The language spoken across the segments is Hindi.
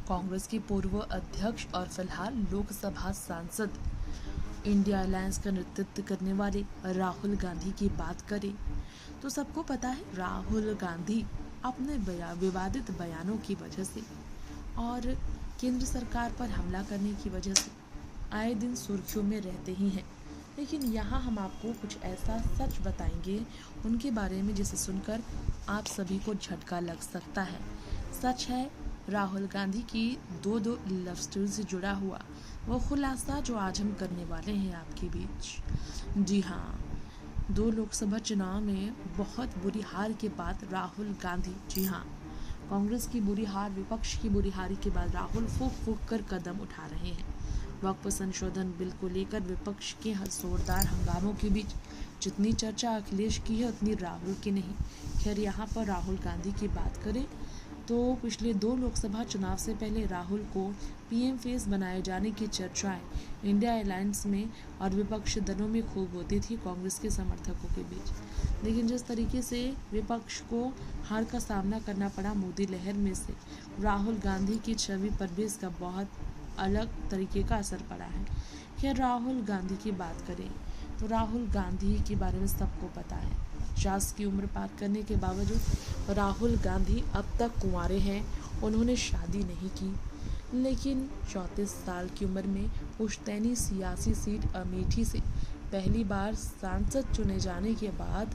कांग्रेस के पूर्व अध्यक्ष और फिलहाल लोकसभा सांसद इंडिया अलायंस का नेतृत्व करने वाले राहुल गांधी की बात करें तो सबको पता है राहुल गांधी अपने विवादित बयानों की वजह से और केंद्र सरकार पर हमला करने की वजह से आए दिन सुर्खियों में रहते ही हैं। लेकिन यहाँ हम आपको कुछ ऐसा सच बताएंगे उनके बारे में जिसे सुनकर आप सभी को झटका लग सकता है। सच है राहुल गांधी की दो लव स्टोरी से जुड़ा हुआ वो खुलासा जो आज हम करने वाले हैं आपके बीच। जी हाँ, 2 लोकसभा चुनाव में बहुत बुरी हार के बाद राहुल गांधी, जी हाँ, कांग्रेस की बुरी हार, विपक्ष की बुरी हार के बाद राहुल फूंक कर कदम उठा रहे हैं। वक्फ संशोधन बिल को लेकर विपक्ष के जोरदार हंगामों के बीच जितनी चर्चा अखिलेश की है उतनी राहुल की नहीं। खैर, यहाँ पर राहुल गांधी की बात करें तो पिछले 2 लोकसभा चुनाव से पहले राहुल को पीएम फेस बनाए जाने की चर्चाएं इंडिया अलायंस में और विपक्ष दलों में खूब होती थी कांग्रेस के समर्थकों के बीच। लेकिन जिस तरीके से विपक्ष को हार का सामना करना पड़ा मोदी लहर में से राहुल गांधी की छवि पर भी इसका बहुत अलग तरीके का असर पड़ा है। खैर, राहुल गांधी की बात करें तो राहुल गांधी के बारे में सबको पता है। 50 की उम्र पार करने के बावजूद राहुल गांधी अब तक कुंवारे हैं। उन्होंने शादी नहीं की, लेकिन 34 साल की उम्र में पुश्तैनी सियासी सीट अमेठी से पहली बार सांसद चुने जाने के बाद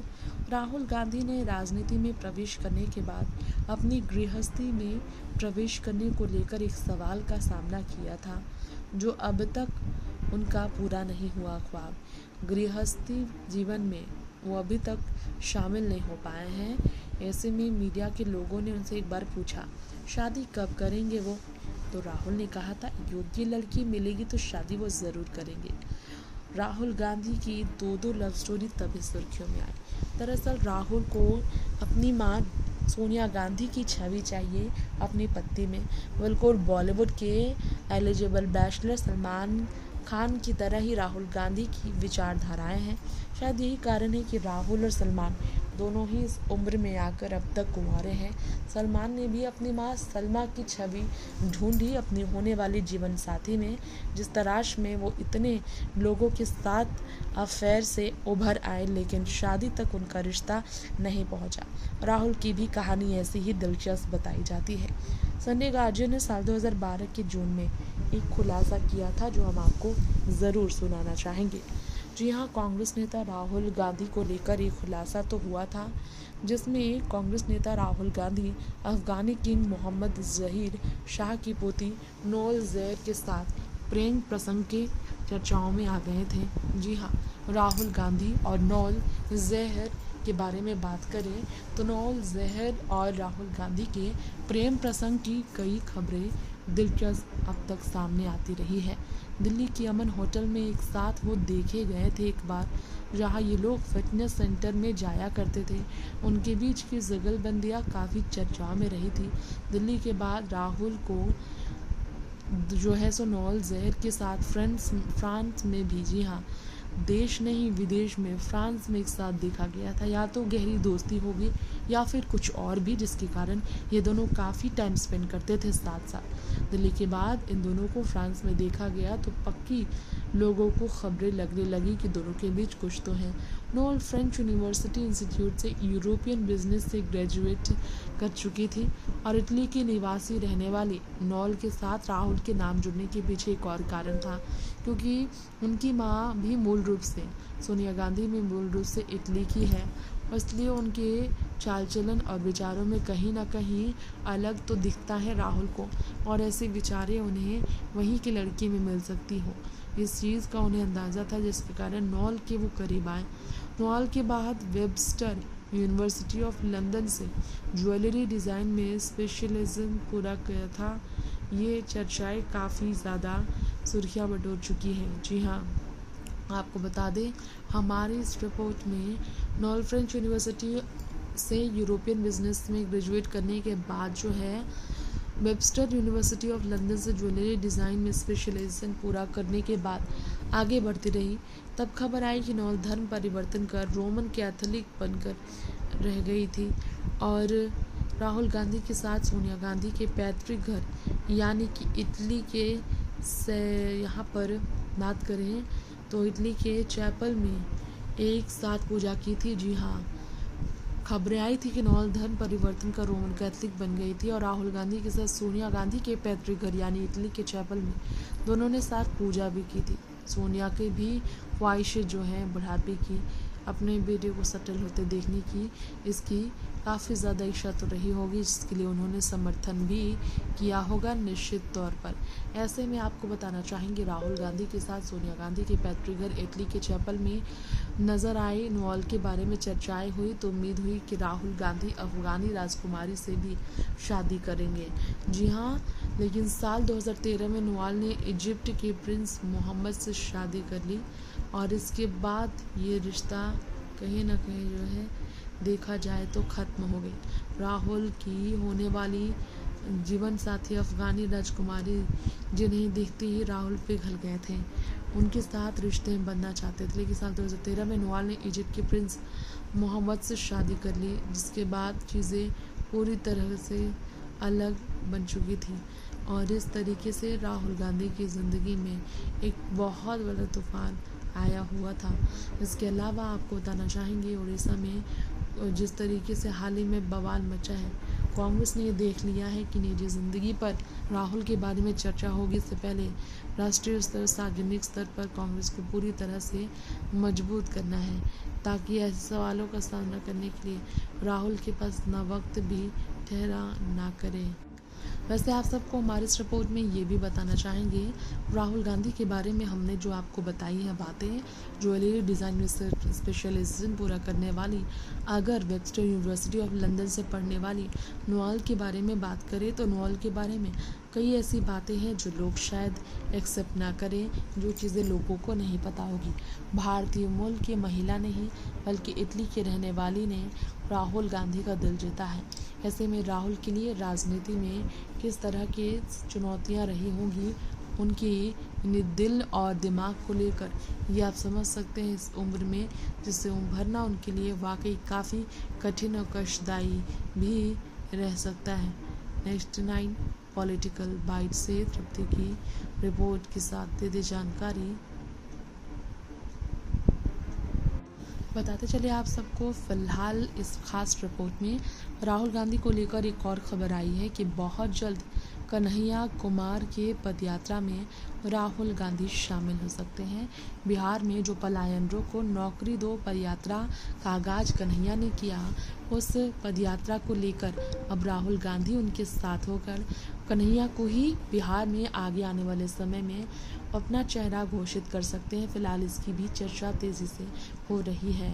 राहुल गांधी ने राजनीति में प्रवेश करने के बाद अपनी गृहस्थी में प्रवेश करने को लेकर एक सवाल का सामना किया था जो अब तक उनका पूरा नहीं हुआ ख्वाब। गृहस्थी जीवन में वो अभी तक शामिल नहीं हो पाए हैं। ऐसे में मीडिया के लोगों ने उनसे एक बार पूछा शादी कब करेंगे वो, तो राहुल ने कहा था योग्य लड़की मिलेगी तो शादी वो ज़रूर करेंगे। राहुल गांधी की 2 लव स्टोरी तभी सुर्खियों में आई। दरअसल राहुल को अपनी मां सोनिया गांधी की छवि चाहिए अपनी पत्नी में। बिल्कुल बॉलीवुड के एलिजिबल बैचलर सलमान खान की तरह ही राहुल गांधी की विचारधाराएं हैं। शायद यही कारण है कि राहुल और सलमान दोनों ही इस उम्र में आकर अब तक कुंवारे हैं। सलमान ने भी अपनी मां सलमा की छवि ढूंढी अपनी होने वाली जीवन साथी में, जिस तलाश में वो इतने लोगों के साथ अफेयर से उभर आए, लेकिन शादी तक उनका रिश्ता नहीं पहुंचा। राहुल की भी कहानी ऐसी ही दिलचस्प बताई जाती है। संजय गार्जियन ने साल 2012 के जून में एक खुलासा किया था जो हम आपको ज़रूर सुनाना चाहेंगे। जी हाँ, कांग्रेस नेता राहुल गांधी को लेकर एक खुलासा तो हुआ था जिसमें कांग्रेस नेता राहुल गांधी अफगानी किंग मोहम्मद जहीर शाह की पोती नौल जहर के साथ प्रेम प्रसंग के चर्चाओं में आ गए थे। जी हाँ, राहुल गांधी और नौल जहर के बारे में बात करें तो नौल जहर और राहुल गांधी के प्रेम प्रसंग की कई खबरें दिलचस्प अब तक सामने आती रही है। दिल्ली के अमन होटल में एक साथ वो देखे गए थे एक बार, जहाँ ये लोग फिटनेस सेंटर में जाया करते थे। उनके बीच की जुगलबंदियाँ काफ़ी चर्चा में रही थी। दिल्ली के बाद राहुल को जो है सो नौल जहर के साथ फ्रांस में भी, जी हाँ, देश नहीं विदेश में, फ्रांस में एक साथ देखा गया था। या तो गहरी दोस्ती होगी या फिर कुछ और भी, जिसके कारण ये दोनों काफ़ी टाइम स्पेंड करते थे साथ साथ। दिल्ली के बाद इन दोनों को फ्रांस में देखा गया तो पक्की लोगों को खबरें लगने लगी कि दोनों के बीच कुछ तो है। नोल फ्रेंच यूनिवर्सिटी इंस्टीट्यूट से यूरोपियन बिजनेस से ग्रेजुएट कर चुकी थी और इटली की निवासी रहने वाली नोल के साथ राहुल के नाम जुड़ने के पीछे एक और कारण था, क्योंकि उनकी माँ भी मूल रूप से, सोनिया गांधी में मूल रूप से इटली की है और इसलिए उनके चाल चलन और विचारों में कहीं ना कहीं अलग तो दिखता है राहुल को, और ऐसे विचारें उन्हें वहीं की लड़की में मिल सकती हो, इस चीज़ का उन्हें अंदाज़ा था, जिसके कारण नॉल के वो करीब आए। नॉल के बाद वेबस्टर यूनिवर्सिटी ऑफ लंदन से ज्वेलरी डिज़ाइन में स्पेशलिज्म पूरा किया था। ये चर्चाएं काफ़ी ज़्यादा सुर्खियाँ बटोर चुकी हैं। जी हाँ, आपको बता दें हमारी इस रिपोर्ट में नॉल फ्रेंच यूनिवर्सिटी से यूरोपियन बिजनेस में ग्रेजुएट करने के बाद जो है वेबस्टर यूनिवर्सिटी ऑफ लंदन से ज्वेलरी डिज़ाइन में स्पेशलाइजेशन पूरा करने के बाद आगे बढ़ती रही। तब खबर आई कि नॉल धर्म परिवर्तन कर रोमन कैथोलिक बनकर रह गई थी और राहुल गांधी के साथ सोनिया गांधी के पैतृक घर यानी कि इटली के से यहाँ पर बात करें तो इटली के चैपल में एक साथ पूजा की थी। जी हाँ, खबरें आई थी कि नॉल धर्म परिवर्तन कर रोमन कैथलिक बन गई थी और राहुल गांधी के साथ सोनिया गांधी के पैतृक घर यानी इटली के चैपल में दोनों ने साथ पूजा भी की थी। सोनिया की भी ख्वाहिशें जो हैं बुढ़ापे की, अपने बेटे को सेटल होते देखने की, इसकी काफ़ी ज़्यादा इच्छा तो रही होगी, जिसके लिए उन्होंने समर्थन भी किया होगा निश्चित तौर पर। ऐसे में आपको बताना चाहेंगे राहुल गांधी के साथ सोनिया गांधी के पैतृक घर इटली के चैपल में नज़र आए नॉल के बारे में चर्चाएं हुई तो उम्मीद हुई कि राहुल गांधी अफगानी राजकुमारी से भी शादी करेंगे। जी हाँ, लेकिन साल 2013 में नॉल ने इजिप्ट के प्रिंस मोहम्मद से शादी कर ली और इसके बाद ये रिश्ता कहीं ना कहीं जो है देखा जाए तो ख़त्म हो गई। राहुल की होने वाली जीवन साथी अफगानी राजकुमारी जिन्हें देखते ही राहुल पिघल गए थे, उनके साथ रिश्ते बनना चाहते थे, लेकिन साल 2013 में नॉल ने इजिप्ट के प्रिंस मोहम्मद से शादी कर ली, जिसके बाद चीज़ें पूरी तरह से अलग बन चुकी थी और इस तरीके से राहुल गांधी की ज़िंदगी में एक बहुत बड़ा तूफान आया हुआ था। इसके अलावा आपको बताना चाहेंगे उड़ीसा में जिस तरीके से हाल ही में बवाल मचा है, कांग्रेस ने ये देख लिया है कि निजी ज़िंदगी पर राहुल के बारे में चर्चा होगी, इससे पहले राष्ट्रीय स्तर सार्वजनिक स्तर पर कांग्रेस को पूरी तरह से मजबूत करना है ताकि ऐसे सवालों का सामना करने के लिए राहुल के पास ना वक्त भी ठहरा ना करे। वैसे आप सबको हमारे इस रिपोर्ट में ये भी बताना चाहेंगे राहुल गांधी के बारे में हमने जो आपको बताई हैं बातें, ज्वेलरी डिज़ाइन में स्पेशलाइजेशन पूरा करने वाली, अगर वेक्सटर यूनिवर्सिटी ऑफ लंदन से पढ़ने वाली नॉल के बारे में बात करें तो नॉल के बारे में कई ऐसी बातें हैं जो लोग शायद एक्सेप्ट ना करें, जो चीज़ें लोगों को नहीं पता होगी। भारतीय मूल की महिला नहीं बल्कि इटली के रहने वाली ने राहुल गांधी का दिल जीता है। ऐसे में राहुल के लिए राजनीति में किस तरह की चुनौतियां रही होंगी उनकी दिल और दिमाग को लेकर, ये आप समझ सकते हैं इस उम्र में, जिससे उभरना उनके लिए वाकई काफ़ी कठिन और कष्टदायी भी रह सकता है। नेक्स्ट 9 पॉलिटिकल बाइट से तृप्ति की रिपोर्ट के साथ दे जानकारी। बताते चले आप सबको, फिलहाल इस खास रिपोर्ट में राहुल गांधी को लेकर एक और खबर आई है कि बहुत जल्द कन्हैया कुमार के पदयात्रा में राहुल गांधी शामिल हो सकते हैं। बिहार में जो पलायन रोको नौकरी दो पदयात्रा का आगाज कन्हैया ने किया, उस पदयात्रा को लेकर अब राहुल गांधी उनके साथ होकर कन्हैया को ही बिहार में आगे आने वाले समय में अपना चेहरा घोषित कर सकते हैं। फिलहाल इसकी भी चर्चा तेज़ी से हो रही है।